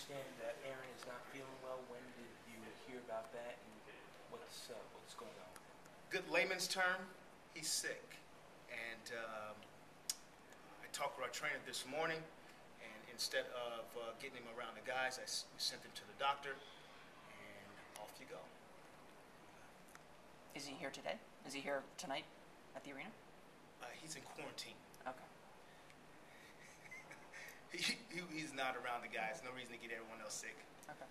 understand that Aaron is not feeling well. When did you hear about that, and what's going on? Good layman's term, he's sick. And I talked with our trainer this morning, and instead of getting him around the guys, we sent him to the doctor, and off you go. Is he here today? Is he here tonight at the arena? He's in quarantine. Okay. He's not around the guys. No reason to get everyone else sick. Okay.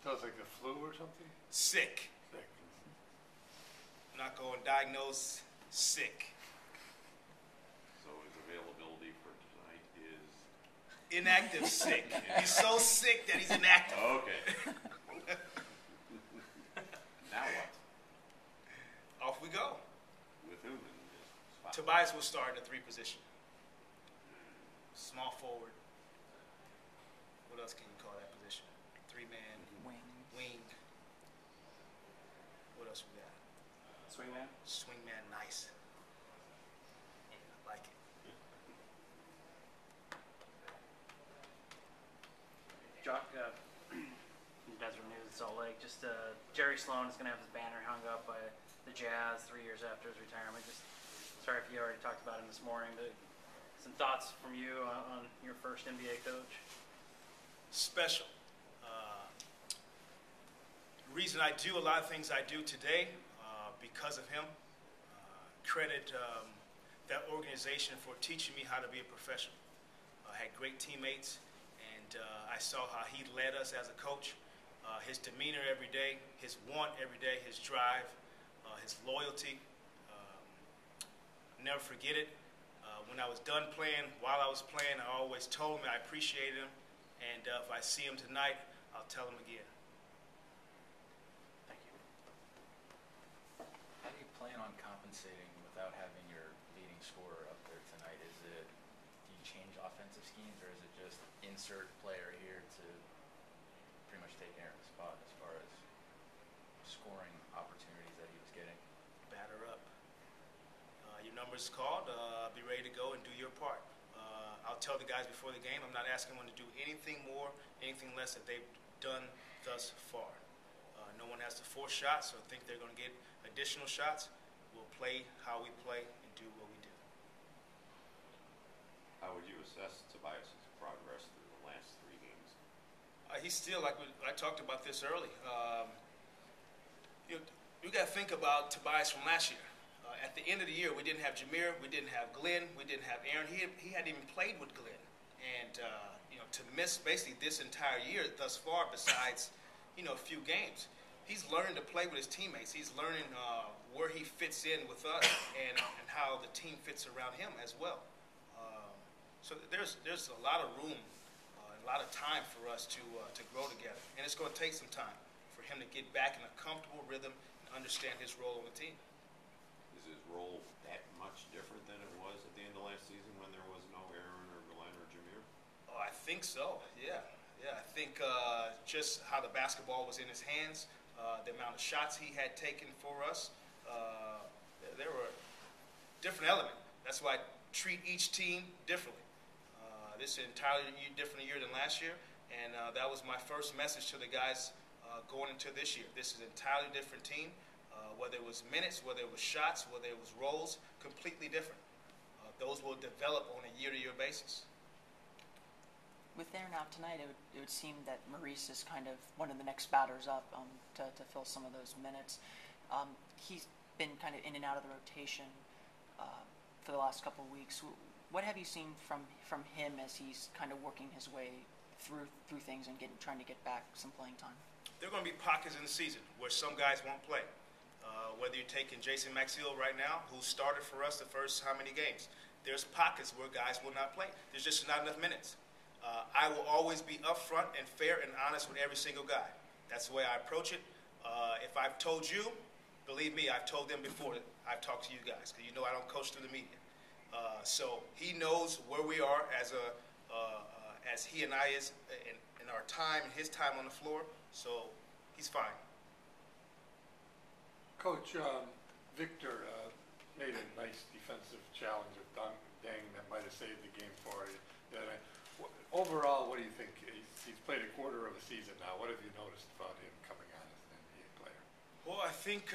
So it's like the flu or something? Sick. Sick. Not going diagnosed, sick. So his availability for tonight is? Inactive sick. He's so sick that he's inactive. Okay. Now what? Off we go. With whom in this spot? Tobias will start in the 3 position. Small forward. What else can you call that position? 3-man. Wing. What else we got? Swingman? Swingman, nice. I like it. Jacque, Desert News, Salt Lake. Just Jerry Sloan is going to have his banner hung up by the Jazz 3 years after his retirement. Just sorry if you already talked about him this morning, but some thoughts from you on your first NBA coach? Special. The reason I do a lot of things I do today, because of him. Credit that organization for teaching me how to be a professional. I had great teammates, and I saw how he led us as a coach. His demeanor every day, his want every day, his drive, his loyalty. Never forget it. When I was done playing, while I was playing, I always told him I appreciated him, and if I see him tonight, I'll tell him again. Thank you. How do you plan on compensating without having your leading scorer up there tonight? Do you change offensive schemes, or is it just insert player here to pretty much take Aaron's spot as far as scoring opportunities that he was getting? Batter up. Your number's called. Be ready to go and do your part. I'll tell the guys before the game, I'm not asking them to do anything more, anything less that they've done thus far. No one has to force shots or think they're going to get additional shots. We'll play how we play and do what we do. How would you assess Tobias' progress through the last 3 games? He's still, like I talked about this early. You got to think about Tobias from last year. At the end of the year, we didn't have Jameer, we didn't have Glenn, we didn't have Aaron. He hadn't even played with Glenn. And, to miss basically this entire year thus far, besides, a few games, he's learning to play with his teammates. He's learning where he fits in with us and how the team fits around him as well. So there's a lot of room, a lot of time for us to grow together. And it's going to take some time for him to get back in a comfortable rhythm and understand his role on the team. Is his role that much different than it was at the end of last season when there was no Aaron or Glenn or Jameer? Oh, I think so, yeah. I think just how the basketball was in his hands, the amount of shots he had taken for us, there were different elements. That's why I treat each team differently. This is an entirely different year than last year, and that was my first message to the guys going into this year. This is an entirely different team. Whether it was minutes, whether it was shots, whether it was roles, completely different. Those will develop on a year-to-year basis. With Aaron out tonight, it would seem that Maurice is kind of one of the next batters up to fill some of those minutes. He's been kind of in and out of the rotation for the last couple of weeks. What have you seen from him as he's kind of working his way through things and trying to get back some playing time? There are going to be pockets in the season where some guys won't play. Whether you're taking Jason Maxill right now, who started for us the first how many games, there's pockets where guys will not play. There's just not enough minutes. I will always be upfront and fair and honest with every single guy. That's the way I approach it. If I've told you, believe me, I've told them before that I've talked to you guys, because I don't coach through the media. So he knows where we are as he and I is in our time, his time on the floor. So he's fine. Coach, Victor made a nice defensive challenge with Deng that might have saved the game for you. Overall, what do you think? He's played a quarter of a season now. What have you noticed about him coming on as an NBA player? Well, I think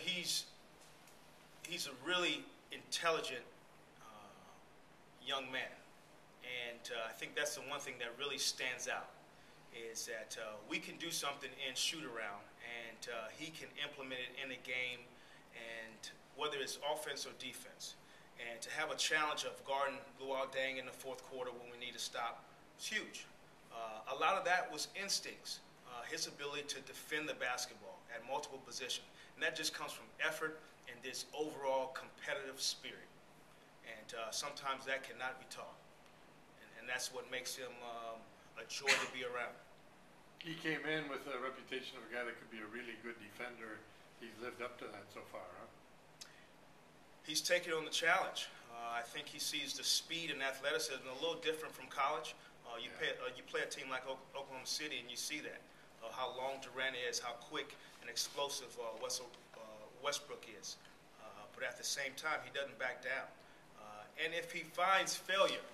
he's a really intelligent young man, and I think that's the one thing that really stands out is that we can do something in shoot around, and he can implement it in a game, and whether it's offense or defense. And to have a challenge of guarding Luol Deng in the fourth quarter when we need to stop was huge. A lot of that was instincts, his ability to defend the basketball at multiple positions. And that just comes from effort and this overall competitive spirit. And sometimes that cannot be taught. And that's what makes him a joy to be around. He came in with a reputation of a guy that could be a really good defender. He's lived up to that so far, huh? He's taken on the challenge. I think he sees the speed and athleticism a little different from college. You play a team like Oklahoma City, and you see that, how long Durant is, how quick and explosive Westbrook is. But at the same time, he doesn't back down. And if he finds failure,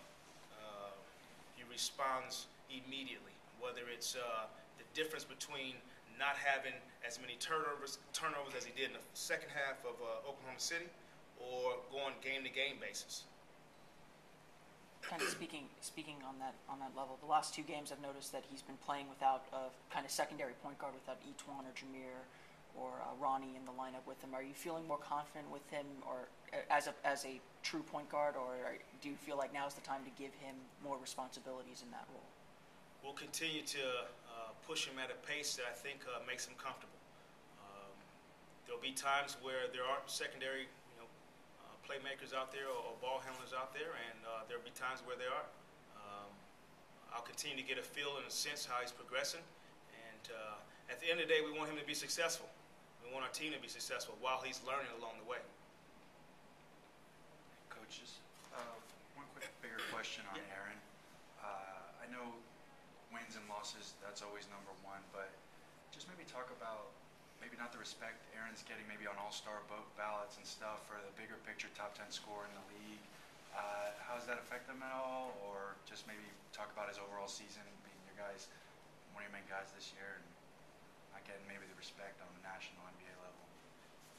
he responds immediately, whether it's the difference between not having as many turnovers as he did in the second half of Oklahoma City, or going game-to-game basis. Kind of speaking on that level, the last two games I've noticed that he's been playing without a kind of secondary point guard, without Etuan or Jameer or Ronnie in the lineup with him. Are you feeling more confident with him, or as a true point guard, or do you feel like now's the time to give him more responsibilities in that role? We'll continue to push him at a pace that I think makes him comfortable. There'll be times where there aren't secondary playmakers out there or ball handlers out there, and there'll be times where there are. I'll continue to get a feel and a sense how he's progressing, and at the end of the day, we want him to be successful. We want our team to be successful while he's learning along the way. Coaches, one quick bigger question on Aaron. I know wins and losses, that's always number one, but just maybe talk about maybe not the respect Aaron's getting maybe on all-star ballots and stuff for the bigger picture top 10 scorer in the league. How does that affect him at all? Or just maybe talk about his overall season, being one of your main guys this year, and not getting maybe the respect on the national NBA level.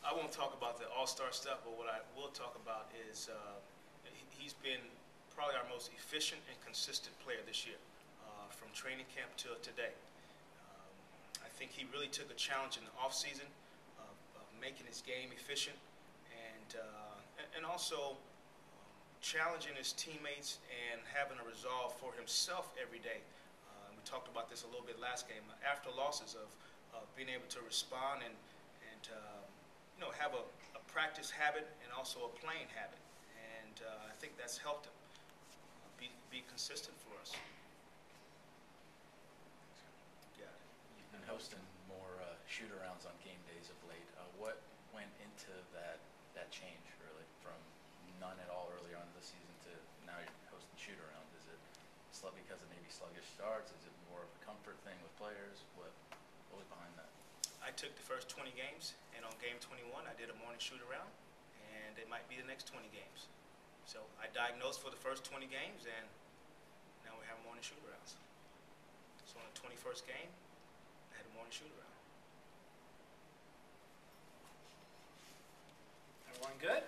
I won't talk about the all-star stuff, but what I will talk about is he's been probably our most efficient and consistent player this year, from training camp till today. I think he really took a challenge in the offseason of making his game efficient, and also challenging his teammates and having a resolve for himself every day. We talked about this a little bit last game. After losses, of being able to respond and have a practice habit and also a playing habit, and I think that's helped him be consistent for us. You've been hosting more shoot-arounds on game days of late. What went into that change, really, from none at all earlier on in the season to now you're hosting shoot-around? Is it because of maybe sluggish starts? Is it more of a comfort thing with players? What was behind that? I took the first 20 games, and on game 21, I did a morning shoot-around, and it might be the next 20 games. So I diagnosed for the first 20 games, and now we have morning shoot-arounds. So on the 21st game, I had a morning shoot-around. Everyone good?